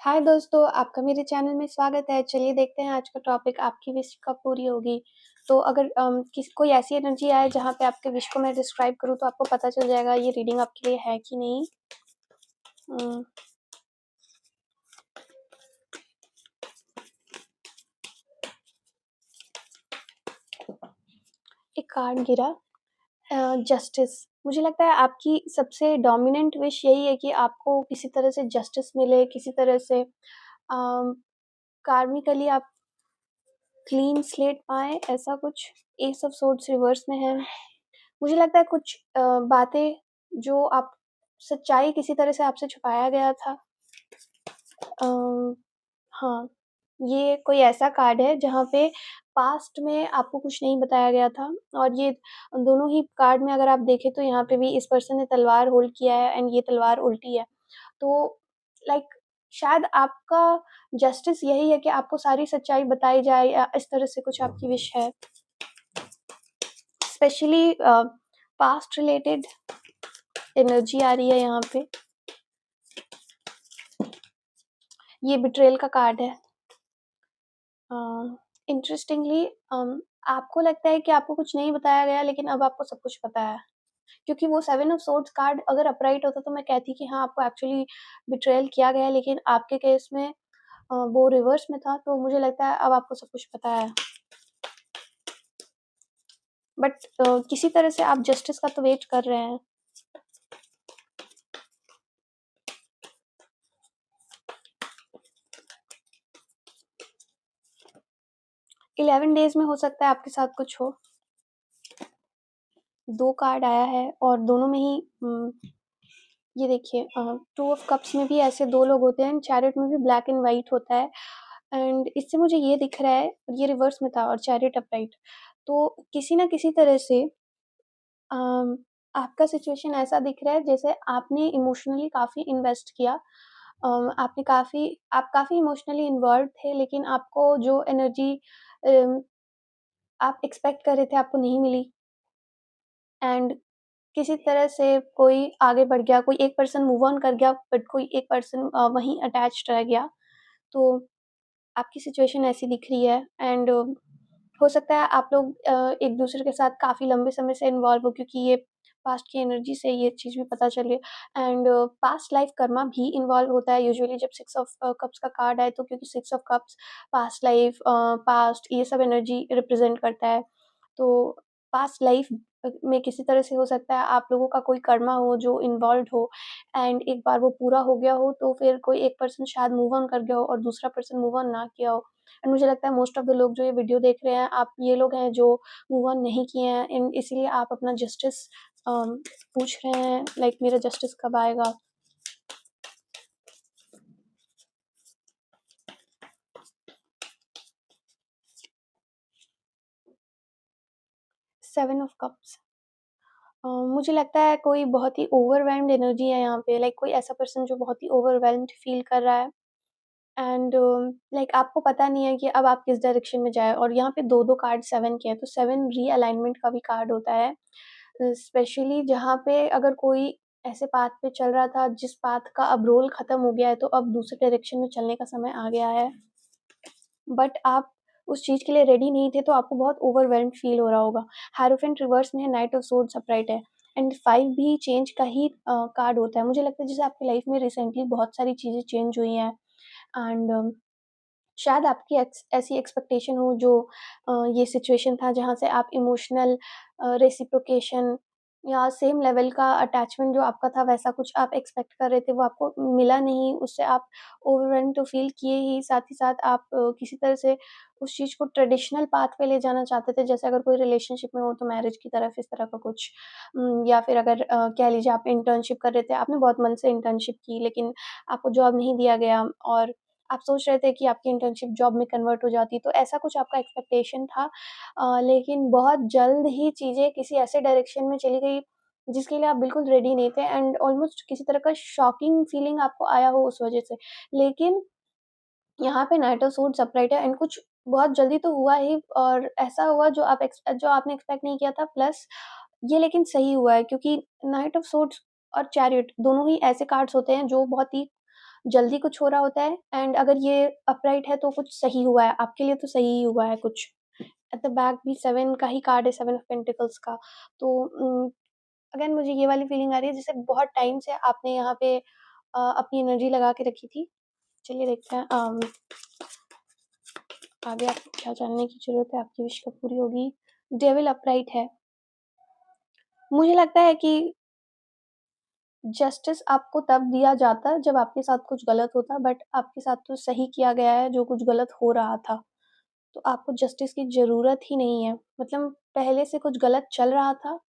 हाय दोस्तों, आपका मेरे चैनल में स्वागत है। चलिए देखते हैं आज का टॉपिक आपकी विश कब पूरी होगी। तो अगर कोई ऐसी एनर्जी आए जहाँ पे आपके विश को मैं डिस्क्राइब करूँ तो आपको पता चल जाएगा ये रीडिंग आपके लिए है कि नहीं। अम, एक कार्ड गिरा, जस्टिस। मुझे लगता है आपकी सबसे डोमिनेंट विश यही है कि आपको किसी तरह से जस्टिस मिले, किसी तरह से कार्मिकली आप क्लीन स्लेट पाएँ, ऐसा कुछ। एस ऑफ सोर्ड्स रिवर्स में है। मुझे लगता है कुछ बातें जो आप सच्चाई किसी तरह से आपसे छुपाया गया था। अ, हाँ, ये कोई ऐसा कार्ड है जहाँ पे पास्ट में आपको कुछ नहीं बताया गया था और ये दोनों ही कार्ड में अगर आप देखें तो यहाँ पे भी इस पर्सन ने तलवार होल्ड किया है एंड ये तलवार उल्टी है। तो लाइक शायद आपका जस्टिस यही है कि आपको सारी सच्चाई बताई जाए या इस तरह से कुछ आपकी विश है। स्पेशली पास्ट रिलेटेड एनर्जी आ रही है यहाँ पे। ये बिट्रेयल का कार्ड है। इंटरेस्टिंगली आपको लगता है कि आपको कुछ नहीं बताया गया लेकिन अब आपको सब कुछ पता है, क्योंकि वो 7 ऑफ सोर्ड्स कार्ड अगर अपराइट होता तो मैं कहती कि हाँ, आपको एक्चुअली बिट्रेयल किया गया है, लेकिन आपके केस में वो रिवर्स में था, तो मुझे लगता है अब आपको सब कुछ पता है। बट किसी तरह से आप जस्टिस का तो वेट कर रहे हैं। इलेवन डेज में हो सकता है आपके साथ कुछ हो। 2 कार्ड आया है और दोनों में ही ये देखिए, 2 ऑफ कप्स में भी ऐसे 2 लोग होते हैं, चैरियट में भी ब्लैक एंड व्हाइट होता है एंड इससे मुझे ये दिख रहा है, ये रिवर्स में था और चैरियट अपराइट। तो किसी न किसी तरह से अम, आपका सिचुएशन ऐसा दिख रहा है जैसे आपने इमोशनली काफ़ी इन्वेस्ट किया। आप काफ़ी इमोशनली इन्वॉल्व थे, लेकिन आपको जो एनर्जी अम, आप एक्सपेक्ट कर रहे थे आपको नहीं मिली एंड किसी तरह से कोई आगे बढ़ गया, कोई एक पर्सन मूव ऑन कर गया बट कोई एक पर्सन वहीं अटैच्ड रह गया। तो आपकी सिचुएशन ऐसी दिख रही है एंड हो सकता है आप लोग एक-दूसरे के साथ काफ़ी लंबे समय से इन्वॉल्व हो, क्योंकि ये पास्ट की एनर्जी से ये चीज़ भी पता चली एंड पास्ट लाइफ कर्मा भी इन्वॉल्व होता है यूजुअली जब 6 ऑफ कप्स का कार्ड आए, तो क्योंकि 6 of cups past life, past ये सब एनर्जी रिप्रेज़ेंट करता है। तो पास्ट लाइफ में किसी तरह से हो सकता है आप लोगों का कोई कर्मा हो जो इन्वॉल्व्ड हो एंड एक बार वो पूरा हो गया हो तो फिर कोई एक पर्सन शायद मूव ऑन कर गया हो और दूसरा पर्सन मूव ऑन ना किया हो। एंड मुझे लगता है मोस्ट ऑफ द लोग जो ये वीडियो देख रहे हैं, आप ये लोग हैं जो मूव ऑन नहीं किए हैं एंड इसलिए आप अपना जस्टिस पूछ रहे हैं, लाइक मेरा जस्टिस कब आएगा? Seven of cups. मुझे लगता है कोई बहुत ही ओवरवेल्म्ड एनर्जी है यहाँ पे, लाइक कोई ऐसा पर्सन जो बहुत ही ओवरवेल्म्ड फील कर रहा है एंड लाइक आपको पता नहीं है कि अब आप किस डायरेक्शन में जाएँ और यहाँ पे 2-2 कार्ड 7 के हैं, तो 7 रीअलाइनमेंट का भी कार्ड होता है। स्पेशली जहाँ पे अगर कोई ऐसे पाथ पे चल रहा था जिस पाथ का अब रोल खत्म हो गया है, तो अब दूसरे डायरेक्शन में चलने का समय आ गया है। बट आप उस चीज़ के लिए रेडी नहीं थे, तो आपको बहुत ओवरवेल्म्ड फ़ील हो रहा होगा। हायरोफेंट रिवर्स में है, नाइट ऑफ सोर्ड्स अपराइट है एंड 5 भी चेंज का ही कार्ड होता है। मुझे लगता है जैसे आपकी लाइफ़ में रिसेंटली बहुत सारी चीज़ें चेंज हुई हैं एंड शायद आपकी ऐसी एक्सपेक्टेशन हो जो ये सिचुएशन था जहाँ से आप इमोशनल रेसिप्रोकेशन या सेम लेवल का अटैचमेंट जो आपका था वैसा कुछ आप एक्सपेक्ट कर रहे थे, वो आपको मिला नहीं, उससे आप ओवरवेल्म्ड तो फ़ील किए ही, साथ ही साथ आप किसी तरह से उस चीज़ को ट्रेडिशनल पाथ पे ले जाना चाहते थे। जैसे अगर कोई रिलेशनशिप में हो तो मैरिज की तरफ, इस तरह का कुछ। या फिर अगर कह लीजिए आप इंटर्नशिप कर रहे थे, आपने बहुत मन से इंटर्नशिप की लेकिन आपको जॉब नहीं दिया गया और आप सोच रहे थे कि आपकी इंटर्नशिप जॉब में कन्वर्ट हो जाती, तो ऐसा कुछ आपका एक्सपेक्टेशन था। लेकिन बहुत जल्द ही चीज़ें किसी ऐसे डायरेक्शन में चली गई, जिसके लिए आप बिल्कुल रेडी नहीं थे एंड ऑलमोस्ट किसी तरह का शॉकिंग फीलिंग आपको आया हो उस वजह से। लेकिन यहाँ पे नाइट ऑफ सोर्ड्स अपराइट है एंड कुछ बहुत जल्दी तो हुआ ही और ऐसा हुआ जो आपने एक्सपेक्ट नहीं किया था, प्लस ये लेकिन सही हुआ है, क्योंकि नाइट ऑफ सोर्ड्स और चैरियट दोनों ही ऐसे कार्ड्स होते हैं जो बहुत ही जल्दी कुछ हो रहा होता है एंड अगर ये अपराइट है तो कुछ सही हुआ है, आपके लिए तो सही ही हुआ है कुछ। एट द बैक भी 7 का ही कार्ड है, 7 ऑफ पेंटिकल्स का। तो अगेन मुझे ये वाली फीलिंग आ रही है जैसे बहुत टाइम से आपने यहाँ पे अपनी एनर्जी लगा के रखी थी। चलिए देखते हैं आगे आपको क्या जानने की ज़रूरत है, आपकी विश कब पूरी होगी? डेविल अपराइट है। मुझे लगता है कि जस्टिस आपको तब दिया जाता जब आपके साथ कुछ गलत होता, बट आपके साथ तो सही किया गया है जो कुछ गलत हो रहा था। तो आपको जस्टिस की ज़रूरत ही नहीं है। मतलब पहले से कुछ गलत चल रहा था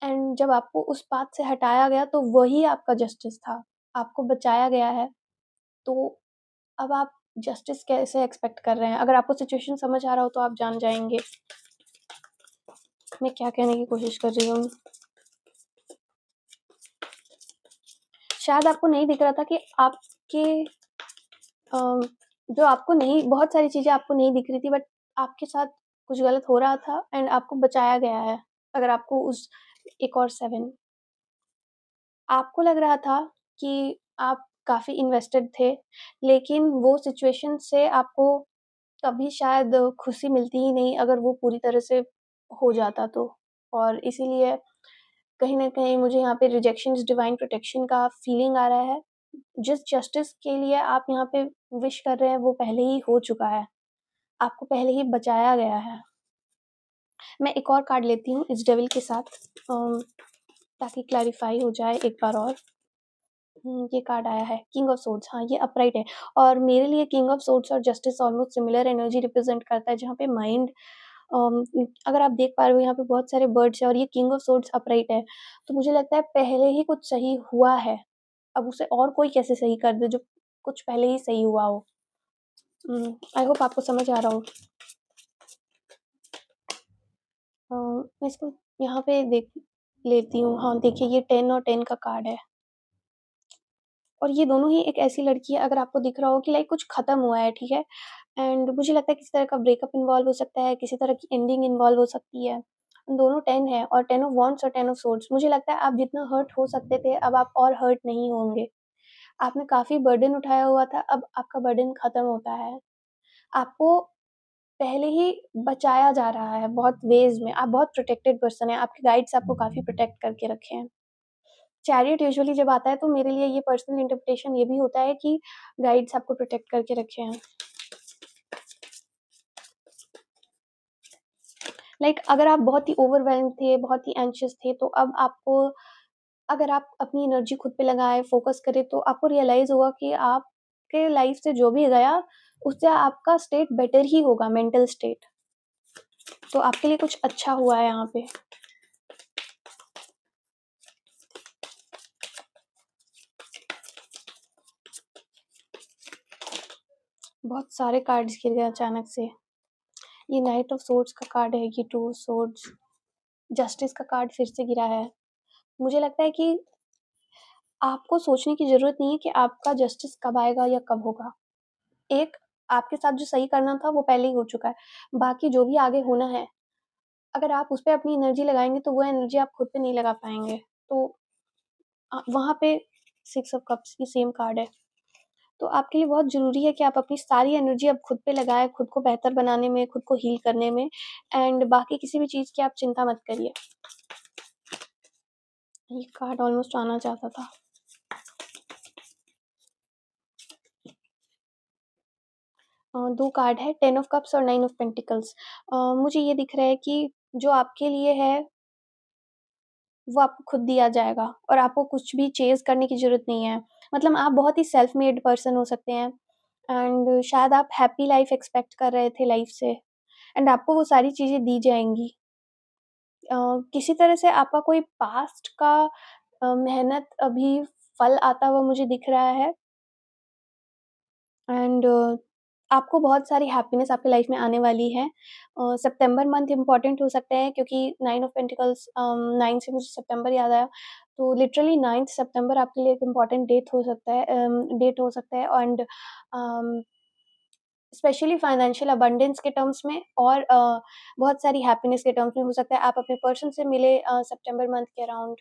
एंड जब आपको उस पाथ से हटाया गया तो वही आपका जस्टिस था। आपको बचाया गया है, तो अब आप जस्टिस कैसे एक्सपेक्ट कर रहे हैं? अगर आपको सिचुएशन समझ आ रहा हो तो आप जान जाएँगे, मैं क्या कहने की कोशिश कर रही हूँ। शायद आपको नहीं दिख रहा था कि आपके जो आपको नहीं बहुत सारी चीज़ें आपको नहीं दिख रही थी बट आपके साथ कुछ गलत हो रहा था एंड आपको बचाया गया है। अगर आपको उस एक और 7 आपको लग रहा था कि आप काफ़ी इन्वेस्टेड थे, लेकिन वो सिचुएशन से आपको कभी शायद खुशी मिलती ही नहीं अगर वो पूरी तरह से हो जाता तो। और इसीलिए कहीं न कहीं मुझे यहाँ पे रिजेक्शंस डिवाइन प्रोटेक्शन का फीलिंग आ रहा है। जिस जस्टिस के लिए आप यहाँ पे विश कर रहे हैं वो पहले ही हो चुका है। आपको पहले ही बचाया गया है। मैं एक और कार्ड लेती हूँ इस डेविल के साथ ताकि क्लैरिफ़ाई हो जाए एक बार और। ये कार्ड आया है किंग ऑफ सोर्ड्स। हाँ, ये अपराइट है और मेरे लिए किंग ऑफ सोर्ड्स और justice almost similar energy represent करता है जहाँ पे माइंड अगर आप देख पा रहे हो यहाँ पे बहुत सारे बर्ड्स हैं और ये किंग ऑफ सोर्ड्स अपराइट है। तो मुझे लगता है पहले ही कुछ सही हुआ है। अब उसे और कोई कैसे सही कर दे जो कुछ पहले ही सही हुआ हो। आई होप आपको समझ आ रहा हो। मैं इसको यहाँ पे देख लेती हूँ। हाँ, देखिए ये 10 और 10 का कार्ड है और ये दोनों ही एक ऐसी लड़की है अगर आपको दिख रहा हो कि लाइक कुछ ख़त्म हुआ है, ठीक है? एंड मुझे लगता है किसी तरह का ब्रेकअप इन्वॉल्व हो सकता है, किसी तरह की एंडिंग इन्वॉल्व हो सकती है। दोनों 10 है और 10 ऑफ वांड्स और 10 ऑफ सोर्ड्स। मुझे लगता है आप जितना हर्ट हो सकते थे, अब आप और हर्ट नहीं होंगे। आपने काफ़ी बर्डन उठाया हुआ था, अब आपका बर्डन ख़त्म होता है। आपको पहले ही बचाया जा रहा है बहुत वेज़ में। आप बहुत प्रोटेक्टेड पर्सन हैं, आपके गाइड्स आपको काफ़ी प्रोटेक्ट करके रखे हैं। चैरियट यूजुअली जब आता है तो मेरे लिए ये पर्सनल इंटरप्रिटेशन ये भी होता है कि गाइड्स आपको प्रोटेक्ट करके रखे हैं। लाइक अगर आप बहुत ही ओवरवेल्म्ड थे, बहुत ही एंग्ज़ियस थे, तो अब आपको अगर आप अपनी एनर्जी खुद पे लगाएँ, फ़ोकस करें, तो आपको रियलाइज़ होगा कि आपके लाइफ़ से जो भी गया, उससे आपका स्टेट बेटर ही होगा, मेंटल स्टेट। तो आपके लिए कुछ अच्छा हुआ है यहाँ पे। बहुत सारे कार्ड्स गिर गए अचानक से। ये नाइट ऑफ सोर्ड्स का कार्ड है, ये टू ऑफ सोर्ड्स, जस्टिस का कार्ड फिर से गिरा है। मुझे लगता है कि आपको सोचने की ज़रूरत नहीं है कि आपका जस्टिस कब आएगा या कब होगा। एक आपके साथ जो सही करना था वो पहले ही हो चुका है। बाकी जो भी आगे होना है, अगर आप उस पे अपनी एनर्जी लगाएँगे तो वो एनर्जी आप खुद पे नहीं लगा पाएँगे। तो वहाँ पे 6 ऑफ कप्स ये सेम कार्ड है। तो आपके लिए बहुत ज़रूरी है कि आप अपनी सारी एनर्जी अब खुद पे लगाएँ, खुद को बेहतर बनाने में, खुद को हील करने में एंड बाकी किसी भी चीज़ की आप चिंता मत करिए। ये कार्ड ऑलमोस्ट आना चाहता था। 2 कार्ड है 10 ऑफ कप्स और 9 ऑफ पेंटिकल्स। मुझे ये दिख रहा है कि जो आपके लिए है, वो आपको खुद दिया जाएगा और आपको कुछ भी चेज़ करने की ज़रूरत नहीं है। मतलब आप बहुत ही सेल्फ मेड पर्सन हो सकते हैं एंड शायद आप हैप्पी लाइफ़ एक्सपेक्ट कर रहे थे लाइफ़ से एंड आपको वो सारी चीज़ें दी जाएँगी। किसी तरह से आपका कोई पास्ट का मेहनत अभी फल आता हुआ मुझे दिख रहा है एंड आपको बहुत सारी हैप्पीनेस आपकी लाइफ में आने वाली है। सितंबर मंथ इम्पोर्टेंट हो सकता है क्योंकि 9 ऑफ पेंटिकल्स 9 से मुझे सितंबर याद आया। तो लिटरली 9th सितंबर आपके लिए एक इम्पोर्टेंट डेट हो सकता है एंड स्पेशली फाइनेंशियल अबंडेंस के टर्म्स में और बहुत सारी हैप्पीनेस के टर्म्स में हो सकता है आप अपने पर्सन से मिले सितंबर मंथ के अराउंड।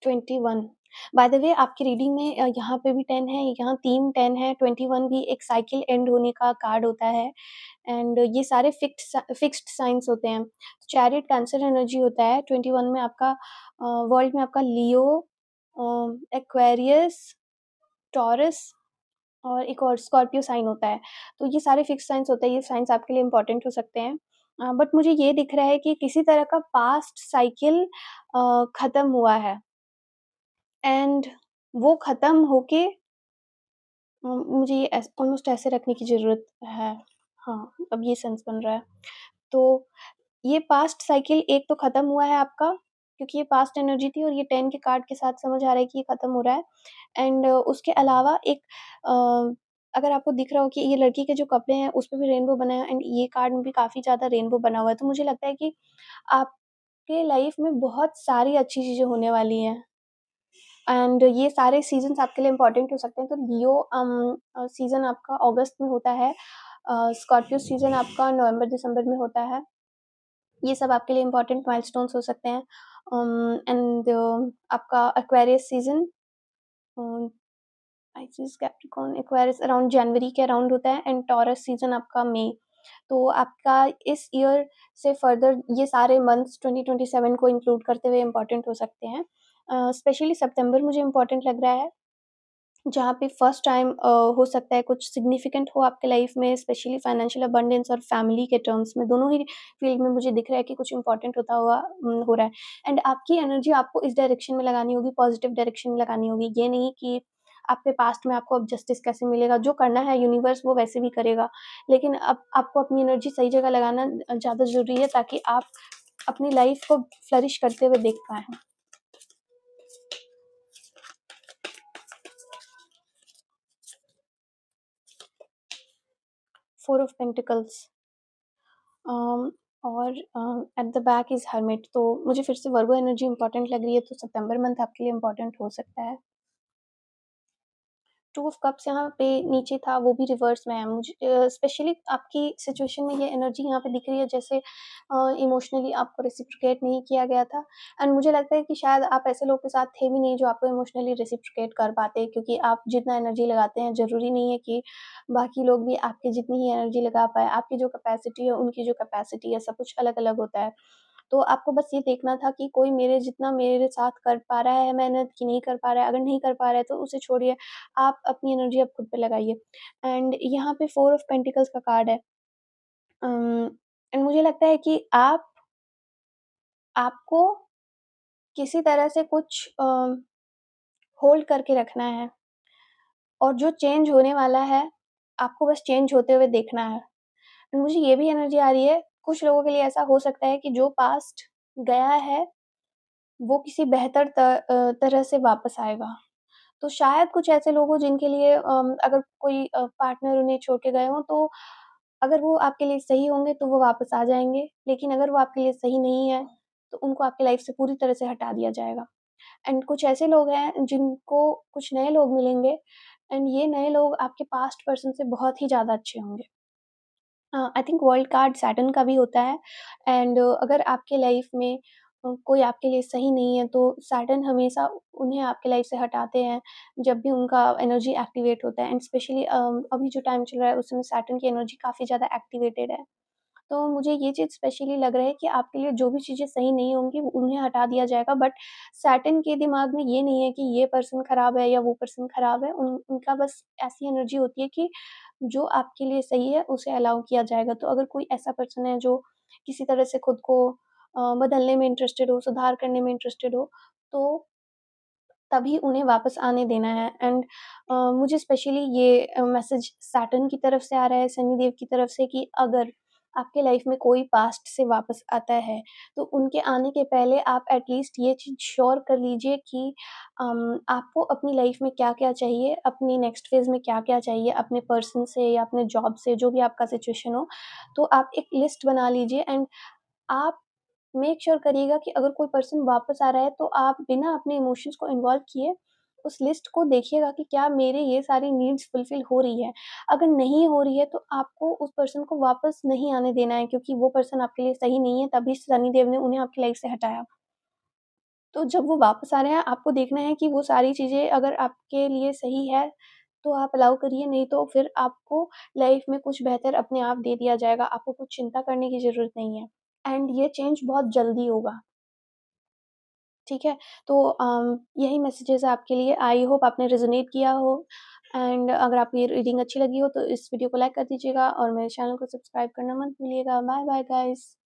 21। बाय द वे आपकी रीडिंग में यहाँ पे भी 10 है, यहाँ 3 10 है, 21 भी एक साइकिल एंड होने का कार्ड होता है एंड ये सारे फिक्स्ड साइन्स होते हैं। चैरियट कैंसर एनर्जी होता है, 21 में आपका वर्ल्ड में आपका लियो, एक्वेरियस, टॉरस और एक और स्कॉर्पियो साइन होता है। तो ये सारे फिक्स्ड साइन्स होते हैं, ये साइन्स आपके लिए इम्पोर्टेंट हो सकते हैं। बट मुझे ये दिख रहा है कि किसी तरह का पास्ट साइकिल खत्म हुआ है एंड वो खत्म होके मुझे ये ऑलमोस्ट ऐसे रखने की ज़रूरत है। हाँ, अब ये सेंस बन रहा है। तो ये पास्ट साइकिल एक तो खत्म हुआ है आपका, क्योंकि ये पास्ट एनर्जी थी और ये 10 के कार्ड के साथ समझ आ रहा है कि ये खत्म हो रहा है एंड उसके अलावा एक अगर आपको दिख रहा हो कि ये लड़की के जो कपड़े हैं उस पे भी रेनबो बना है एंड ये कार्ड में भी काफ़ी ज़्यादा रेनबो बना हुआ है। तो मुझे लगता है कि आपके लाइफ़ में बहुत सारी अच्छी चीज़ें होने वाली हैं। एंड ये सारे सीज़न्स आपके लिए इम्पोर्टेंट हो सकते हैं। तो लियो सीज़न आपका अगस्त में होता है, स्कॉर्पियो सीज़न आपका नवंबर-दिसंबर में होता है। ये सब आपके लिए इम्पोर्टेंट माइलस्टोन्स हो सकते हैं। एंड आपका Aquarius season Pisces, Capricorn, Aquarius around जनवरी के अराउंड होता है एंड टॉरस सीज़न आपका मई। तो आपका इस ईयर से फर्दर ये सारे मंथ्स 2027 को इंक्लूड करते हुए इम्पोर्टेंट हो सकते हैं। स्पेशली सितंबर मुझे इम्पोर्टेंट लग रहा है, जहाँ पे फर्स्ट टाइम हो सकता है कुछ सिग्निफिकेंट हो आपके लाइफ में, स्पेशली फाइनेंशियल अबंडेंस और फैमिली के टर्म्स में, दोनों ही फील्ड में मुझे दिख रहा है कि कुछ इम्पोर्टेंट होता हुआ हो रहा है एंड आपकी एनर्जी आपको इस डायरेक्शन में लगानी होगी, पॉजिटिव डायरेक्शन में लगानी होगी। ये नहीं कि आपके पास्ट में आपको अब जस्टिस कैसे मिलेगा, जो करना है यूनिवर्स वो वैसे भी करेगा, लेकिन अब आपको अपनी एनर्जी सही जगह लगाना ज़्यादा ज़रूरी है ताकि आप अपनी लाइफ को फ्लरिश करते हुए देख पाएँ। 4 ऑफ पेंटिकल्स और at the back is hermit. तो मुझे फिर से वर्गो एनर्जी इम्पोर्टेंट लग रही है, तो सितंबर मंथ आपके लिए इम्पोर्टेंट हो सकता है। 2 ऑफ कप्स यहाँ पे नीचे था, वो भी रिवर्स में है। मुझे स्पेशली आपकी सिचुएशन में ये एनर्जी यहाँ पे दिख रही है जैसे इमोशनली आपको रेसिप्रोकेट नहीं किया गया था एंड मुझे लगता है कि शायद आप ऐसे लोग के साथ थे भी नहीं जो आपको इमोशनली रेसिप्रोकेट कर पाते, क्योंकि आप जितना एनर्जी लगाते हैं ज़रूरी नहीं है कि बाकी लोग भी आपकी जितनी ही एनर्जी लगा पाएँ। आपकी जो कैपेसिटी है, उनकी जो कैपेसिटी है, सब कुछ अलग-अलग होता है। तो आपको बस ये देखना था कि कोई मेरे जितना मेरे साथ कर पा रहा है मेहनत कि नहीं कर पा रहा है, अगर नहीं कर पा रहा है तो उसे छोड़िए, आप अपनी एनर्जी अब खुद पे लगाइए। एंड यहाँ पे 4 ऑफ पेंटिकल्स का कार्ड है। एंड मुझे लगता है कि आपको किसी तरह से कुछ होल्ड करके रखना है और जो चेंज होने वाला है, आपको बस चेंज होते हुए देखना है। एंड मुझे ये भी एनर्जी आ रही है, कुछ लोगों के लिए ऐसा हो सकता है कि जो पास्ट गया है, वो किसी बेहतर तरह से वापस आएगा। तो शायद कुछ ऐसे लोग हों जिनके लिए अगर कोई पार्टनर उन्हें छोड़ के गए हों, तो अगर वो आपके लिए सही होंगे तो वो वापस आ जाएँगे, लेकिन अगर वो आपके लिए सही नहीं है, तो उनको आपकी लाइफ़ से पूरी तरह से हटा दिया जाएगा। एंड कुछ ऐसे लोग हैं जिनको कुछ नए लोग मिलेंगे एंड ये नए लोग आपके पास्ट पर्सन से बहुत ही ज़्यादा अच्छे होंगे। I think world card Saturn का भी होता है एंड अगर आपके लाइफ में कोई आपके लिए सही नहीं है, तो सैटर्न हमेशा उन्हें आपके लाइफ से हटाते हैं जब भी उनका एनर्जी एक्टिवेट होता है एंड स्पेशली अभी जो टाइम चल रहा है उसमें सैटर्न की एनर्जी काफ़ी ज़्यादा एक्टिवेटेड है। तो मुझे ये चीज़ स्पेशली लग रहा है कि आपके लिए जो भी चीज़ें सही नहीं होंगी वो उन्हें हटा दिया जाएगा, बट सैटर्न के दिमाग में ये नहीं है कि ये पर्सन खराब है या वो पर्सन खराब है। उनका बस ऐसी एनर्जी होती है कि जो आपके लिए सही है उसे अलाउ किया जाएगा। तो अगर कोई ऐसा पर्सन है जो किसी तरह से खुद को बदलने में इंटरेस्टेड हो, सुधार करने में इंटरेस्टेड हो, तो तभी उन्हें वापस आने देना है एंड मुझे स्पेशली ये मैसेज सैटर्न की तरफ से आ रहा है, शनिदेव की तरफ से, कि अगर आपके लाइफ में कोई पास्ट से वापस आता है, तो उनके आने के पहले आप एटलीस्ट ये चीज़ श्योर कर लीजिए कि आपको अपनी लाइफ में क्या-क्या चाहिए, अपनी नेक्स्ट फ़ेज़ में क्या-क्या चाहिए, अपने पर्सन से या अपने जॉब से, जो भी आपका सिचुएशन हो, तो आप एक लिस्ट बना लीजिए एंड आप मेक श्योर करिएगा कि अगर कोई पर्सन वापस आ रहा है, तो आप बिना अपने इमोशंस को इन्वॉल्व किए उस लिस्ट को देखिएगा कि क्या मेरे ये सारी नीड्स फुलफिल हो रही है। अगर नहीं हो रही है, तो आपको उस पर्सन को वापस नहीं आने देना है, क्योंकि वो पर्सन आपके लिए सही नहीं है, तभी शनिदेव ने उन्हें आपकी लाइफ से हटाया। तो जब वो वापस आ रहे हैं, आपको देखना है कि वो सारी चीज़ें अगर आपके लिए सही है, तो आप अलाउ करिए, नहीं तो फिर आपको लाइफ़ में कुछ बेहतर अपने आप दे दिया जाएगा, आपको कुछ चिंता करने की ज़रूरत नहीं है एंड ये चेंज बहुत जल्दी होगा, ठीक है? तो यही मैसेजेज़ है आपके लिए, आई होप आपने रेज़ोनेट किया हो एंड अगर आपको ये रीडिंग अच्छी लगी हो, तो इस वीडियो को लाइक कर दीजिएगा और मेरे चैनल को सब्सक्राइब करना मत भूलिएगा। Bye bye guys.